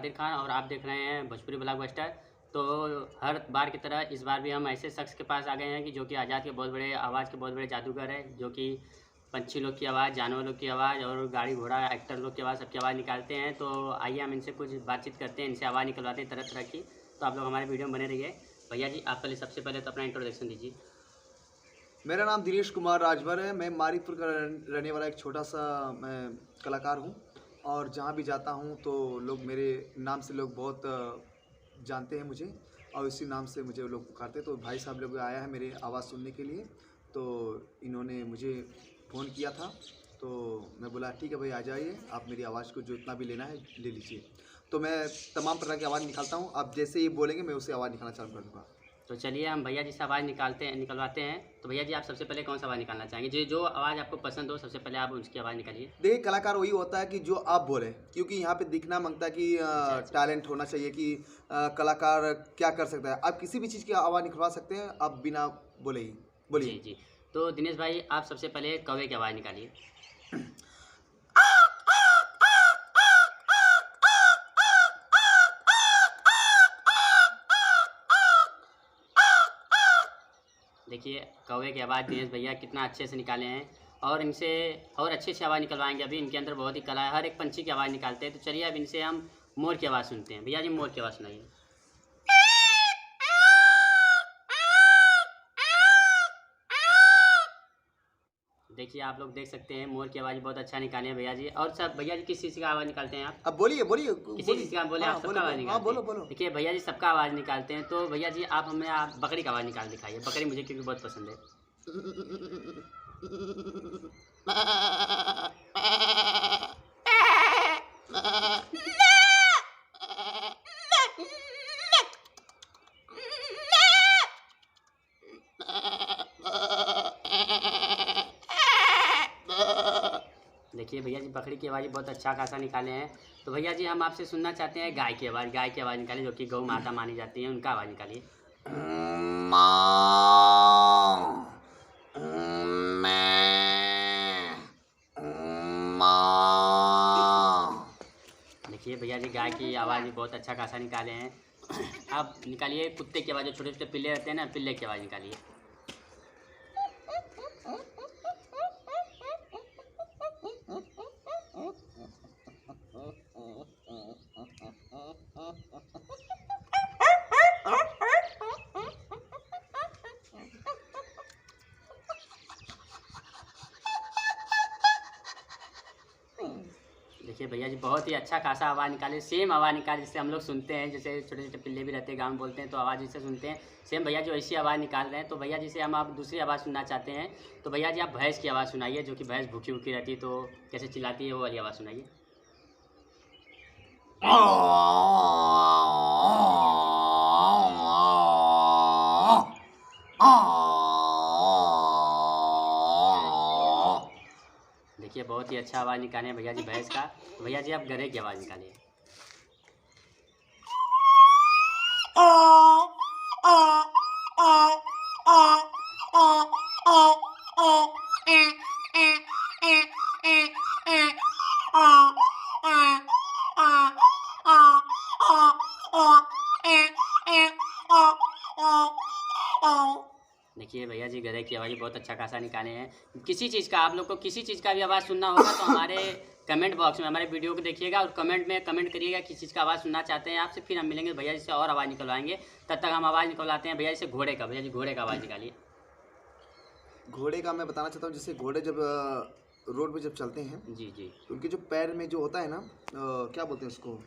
कादिर खान और आप देख रहे हैं भोजपुरी ब्लॉकबस्टर। तो हर बार की तरह इस बार भी हम ऐसे शख्स के पास आ गए हैं कि जो कि आज़ाद के बहुत बड़े आवाज़ के बहुत बड़े जादूगर है, जो कि पंछी लोग की आवाज़, जानवरों की आवाज़ और गाड़ी घोड़ा एक्टर लोग की आवाज़, सबकी आवाज़ निकालते हैं। तो आइए हम इनसे कुछ बातचीत करते हैं, इनसे आवाज़ निकलवाते हैं तरह तरह की। तो आप लोग हमारे वीडियो में बने रहिए। भैया जी, आप पहले सबसे पहले तो अपना इंट्रोडक्शन दीजिए। मेरा नाम दिनेश कुमार राजभर है। मैं मारीपुर का रहने वाला एक छोटा सा मैं कलाकार हूँ। और जहाँ भी जाता हूँ तो लोग मेरे नाम से लोग बहुत जानते हैं मुझे, और इसी नाम से मुझे लोग पुकारते हैं। तो भाई साहब लोग आया है मेरे आवाज़ सुनने के लिए, तो इन्होंने मुझे फ़ोन किया था। तो मैं बोला ठीक है भाई, आ जाइए, आप मेरी आवाज़ को जो इतना भी लेना है ले लीजिए। तो मैं तमाम प्रकार की आवाज़ निकालता हूँ। आप जैसे ही बोलेंगे मैं उसे आवाज़ निकालना चालू कर दूँगा। तो चलिए हम भैया जी से आवाज़ निकलवाते हैं। तो भैया जी, आप सबसे पहले कौन सा आवाज़ निकालना चाहेंगे? जो आवाज़ आपको पसंद हो, सबसे पहले आप उसकी आवाज़ निकालिए। देखिए, कलाकार वही होता है कि जो आप बोले, क्योंकि यहाँ पे दिखना मांगता है कि अच्छा अच्छा। टैलेंट होना चाहिए कि कलाकार क्या कर सकता है। आप किसी भी चीज़ की आवाज़ निकलवा सकते हैं, आप बिना बोले ही। जी बोलिए। जी। तो दिनेश भाई, आप सबसे पहले कौवे की आवाज़ निकालिए। देखिए, कौवे की आवाज़ दिनेश भैया कितना अच्छे से निकाले हैं, और इनसे और अच्छी अच्छी आवाज़ निकलवाएंगे। अभी इनके अंदर बहुत ही कला है, हर एक पंछी की आवाज़ निकालते हैं। तो चलिए अब इनसे हम मोर की आवाज़ सुनते हैं। भैया जी, मोर की आवाज़ सुनाइए। देखिए, आप लोग देख सकते हैं मोर की आवाज़ बहुत अच्छा निकाले हैं भैया जी। और सब भैया जी, किस चीज़ का आवाज़ निकालते हैं आप? अब बोलिए, बोलिए, किसी चीज़ का बोले, आप हाँ, सबका आवाज़ हाँ, निकालते हैं। बोलो, बोलो। देखिए भैया जी, सबका आवाज़ निकालते हैं। तो भैया जी, आप बकरी का आवाज़ निकाल दिखाइए। बकरी मुझे क्योंकि बहुत पसंद है। देखिए भैया जी, बकरी की आवाज़ बहुत अच्छा खासा निकाले हैं। तो भैया जी, हम आपसे सुनना चाहते हैं गाय की आवाज़। गाय की आवाज़ निकालिए, जो कि गौ माता मानी जाती है, उनका आवाज़ निकालिए। देखिए भैया जी, गाय की आवाज़ भी बहुत अच्छा खासा निकाले हैं। अब निकालिए कुत्ते की आवाज़, जो छोटे छोटे पिल्ले रहते हैं ना, पिल्ले की आवाज़ निकालिए। देखिए भैया जी, बहुत ही अच्छा खासा आवाज़ निकाले, सेम आवाज़ निकाले जिससे हम लोग सुनते हैं। जैसे छोटे छोटे पिल्ले भी रहते हैं, गाँव में बोलते हैं, तो आवाज़ जिससे सुनते हैं, सेम भैया जी वैसी आवाज़ निकाल रहे हैं। तो भैया जी से हम आप दूसरी आवाज़ सुनना चाहते हैं। तो भैया जी, आप भैंस की आवाज़ सुनाइए, जो कि भैंस भूखी भूखी रहती है तो कैसे चिल्लाती है, वो वाली आवाज़ सुनाइए। देखिए, बहुत ही अच्छा आवाज़ निकाले हैं भैया जी भैंस का। तो भैया जी, आप गधे की आवाज़ निकालिए। देखिए भैया जी, गधे की आवाज़ बहुत अच्छा खासा निकाले हैं। किसी चीज़ का, आप लोग को किसी चीज़ का भी आवाज़ सुनना होगा तो हमारे कमेंट बॉक्स में हमारे वीडियो को देखिएगा और कमेंट में कमेंट करिएगा किस चीज़ का आवाज़ सुनना चाहते हैं आपसे। फिर हम मिलेंगे भैया जी से और आवाज़ निकलवाएंगे। तब तक हम आवाज़ निकलवाते हैं भैया जी से घोड़े का। भैया जी, घोड़े का आवाज़ निकालिए। घोड़े का मैं बताना चाहता हूँ, जैसे घोड़े जब रोड पे जब चलते हैं, जी जी। तो उनके जो पैर में जो होता है ना, क्या बोलते हैं उसको?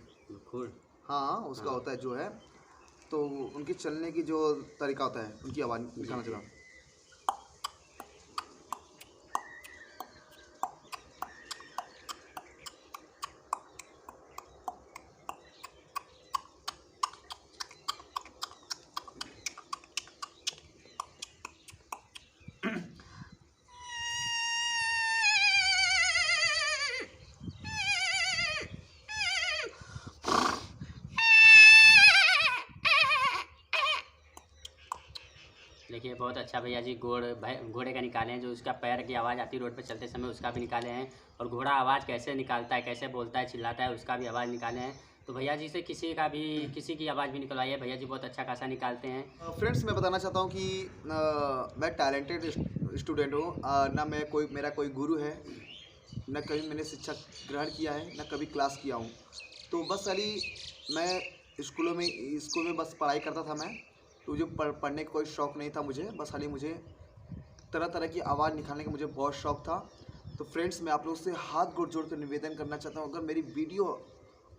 घोड़। हाँ, उसका हाँ। होता है जो है, तो उनके चलने की जो तरीका होता है, उनकी आवाज़ जी दिखाना जी। चाहता हूँ। देखिए, बहुत अच्छा भैया जी घोड़े का निकाले हैं, जो उसका पैर की आवाज़ आती है रोड पे चलते समय, उसका भी निकाले हैं। और घोड़ा आवाज़ कैसे निकालता है, कैसे बोलता है, चिल्लाता है, उसका भी आवाज़ निकाले हैं। तो भैया जी से किसी की आवाज़ भी निकलवाई है, भैया जी बहुत अच्छा खासा निकालते हैं। फ्रेंड्स, मैं बताना चाहता हूँ कि मैं टैलेंटेड स्टूडेंट हूँ। ना मेरा कोई गुरु है, न कहीं मैंने शिक्षा ग्रहण किया है, न कभी क्लास किया हूँ। तो बस खाली मैं स्कूल में बस पढ़ाई करता था मैं। तो मुझे पढ़ने का कोई शौक़ नहीं था मुझे, बस खाली मुझे तरह तरह की आवाज़ निकालने का मुझे बहुत शौक़ था। तो फ्रेंड्स, मैं आप लोगों से हाथ जोड़ कर निवेदन करना चाहता हूँ, अगर मेरी वीडियो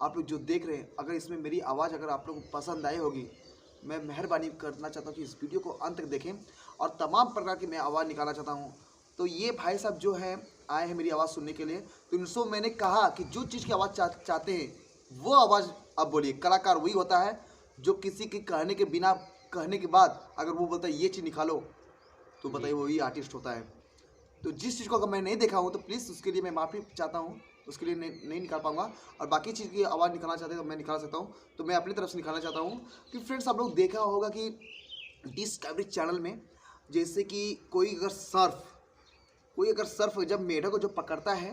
आप लोग जो देख रहे हैं, अगर इसमें मेरी आवाज़ अगर आप लोगों को पसंद आई होगी, मैं मेहरबानी करना चाहता हूँ कि इस वीडियो को अंत तक देखें और तमाम प्रकार की मैं आवाज़ निकालना चाहता हूँ। तो ये भाई साहब जो हैं आए हैं मेरी आवाज़ सुनने के लिए, तो इनसे मैंने कहा कि जो चीज़ की आवाज़ चाहते हैं वो आवाज़ आप बोलिए। कलाकार वही होता है जो किसी के कहने के बिना, कहने के बाद अगर वो बोलता है ये चीज़ निकालो, तो बताइए वही आर्टिस्ट होता है। तो जिस चीज़ को अगर मैं नहीं देखा हूँ तो प्लीज़ उसके लिए मैं माफ़ी चाहता हूँ, उसके लिए नहीं निकाल पाऊँगा। और बाकी चीज़ की आवाज़ निकालना चाहते हैं तो मैं निकाल सकता हूँ, तो मैं अपनी तरफ से निकालना चाहता हूँ कि फ्रेंड्स, आप लोग देखा होगा कि डिस्कवरी चैनल में जैसे कि कोई अगर सर्फ जब मेढक को जो पकड़ता है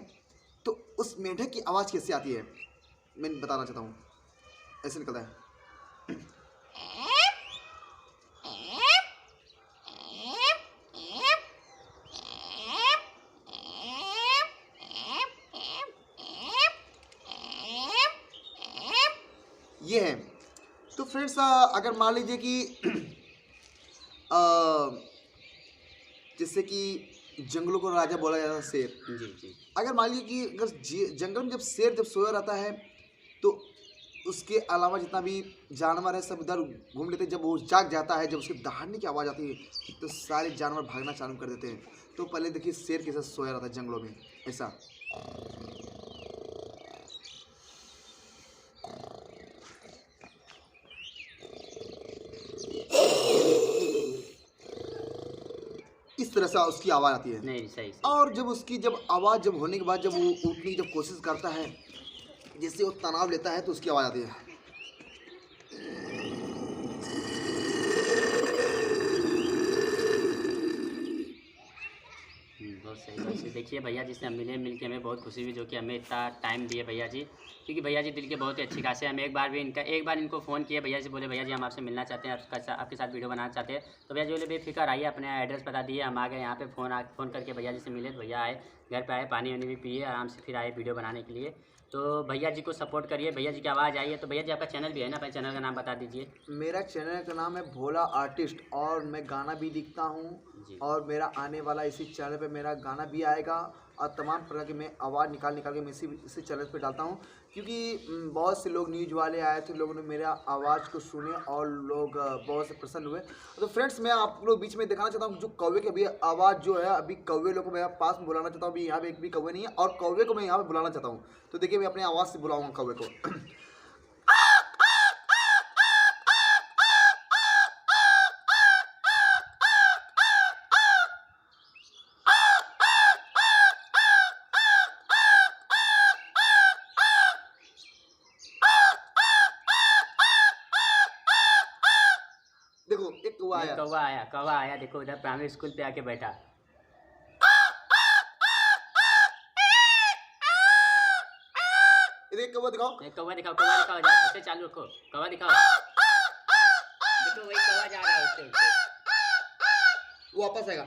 तो उस मेढक की आवाज़ कैसे आती है, मैं बताना चाहता हूँ। ऐसे निकलता है। ये है। तो फ्रेंड्स, अगर मान लीजिए कि जैसे कि जंगलों को राजा बोला जाता है, शेर। जी। अगर मान लीजिए कि अगर जंगल में जब शेर जब सोया रहता है तो उसके अलावा जितना भी जानवर है सब इधर घूम लेते हैं। जब वो जाग जाता है, जब उसके दहाड़ने की आवाज़ आती है तो सारे जानवर भागना चालू कर देते हैं। तो पहले देखिए शेर कैसे सोया रहता है जंगलों में, ऐसा। इस तरह से उसकी आवाज़ आती है। नहीं, सही। और जब आवाज़ होने के बाद जब वो उठने की जब कोशिश करता है, जैसे वो तनाव लेता है तो उसकी आवाज़ आती है। बहुत सही। देखिए भैया जी से हम मिल के हमें बहुत खुशी हुई, जो कि हमें इतना टाइम दिए भैया जी, क्योंकि भैया जी दिल के बहुत ही अच्छे खासे। हम एक बार इनको फ़ोन किए, भैया जी बोले भैया जी हम आपसे मिलना चाहते हैं, आपके साथ वीडियो बनाना चाहते हैं। तो भैया जी बोले बेफिक्र आइए, अपने एड्रेस बता दिए, हम आ गए यहाँ पे। फ़ोन करके भैया जी से मिले, तो भैया आए, घर पे आए, पानी वानी भी पिए, आराम से फिर आए वीडियो बनाने के लिए। तो भैया जी को सपोर्ट करिए, भैया जी की आवाज़ आई है। तो भैया जी आपका चैनल भी है ना, अपने चैनल का नाम बता दीजिए। मेरा चैनल का नाम है भोला आर्टिस्ट, और मैं गाना भी लिखता हूँ। और मेरा आने वाला इसी चैनल पे मेरा गाना भी आएगा, और तमाम प्रकार की मैं आवाज़ निकाल के मैं इसी चैनल पे डालता हूँ। क्योंकि बहुत से लोग न्यूज वाले आए थे, लोगों ने मेरा आवाज़ को सुने और लोग बहुत से प्रसन्न हुए। तो फ्रेंड्स, मैं आप लोग बीच में दिखाना चाहता हूँ जो कौवे की अभी आवाज़ जो है, अभी कौवे लोग को मैं पास में बुलाना चाहता हूँ। अभी यहाँ पे एक भी कौवे नहीं है, और कौवे को मैं यहाँ पे बुलाना चाहता हूँ। तो देखिए मैं अपनी आवाज़ से बुलाऊँगा कौवे को। देखो एक कौवा आया, देखो उधर प्राइमरी स्कूल पे आके बैठा। इधर कौवा दिखाओ। कौवा दिखाओ इधर, ऐसे चालू रखो, कौवा दिखाओ। देखो वही कौवा जा रहा है उससे। वो वापस आएगा।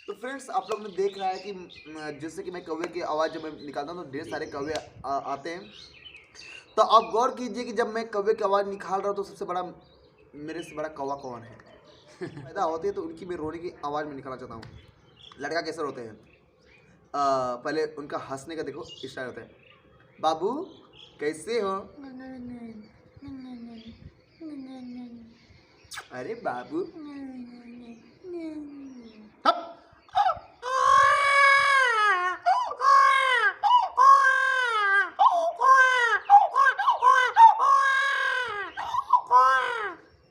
तो फ्रेंड्स, आप लोग ने देख रहा है कि जैसे कि मैं कौवे की आवाज़ जब मैं निकालता हूँ तो ढेर सारे कौवे आते हैं। तो आप गौर कीजिए कि जब मैं कौवे की आवाज़ निकाल रहा हूँ तो सबसे बड़ा, मेरे से बड़ा कौवा कौन है? पैदा होते हैं तो उनकी मैं रोने की आवाज़ में निकालना चाहता हूँ। लड़का कैसे रोते हैं? पहले उनका हंसने का देखो स्टाइल होता है। बाबू कैसे हो? अरे बाबू। हप।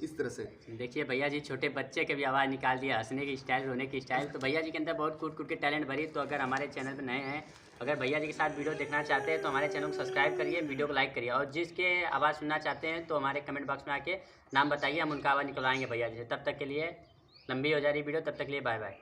इस तरह से देखिए भैया जी छोटे बच्चे के भी आवाज़ निकाल दिया, हंसने की स्टाइल, रोने की स्टाइल। तो भैया जी के अंदर बहुत कूट के टैलेंट भरी। तो अगर हमारे चैनल पर नए हैं, अगर भैया जी के साथ वीडियो देखना चाहते हैं तो हमारे चैनल को सब्सक्राइब करिए, वीडियो को लाइक करिए, और जिसके आवाज़ सुनना चाहते हैं तो हमारे कमेंट बॉक्स में आके नाम बताइए, हम उनका आवाज़ निकलवाएंगे भैया जी से। तब तक के लिए लंबी हो जा रही वीडियो, तब तक के लिए बाय बाय।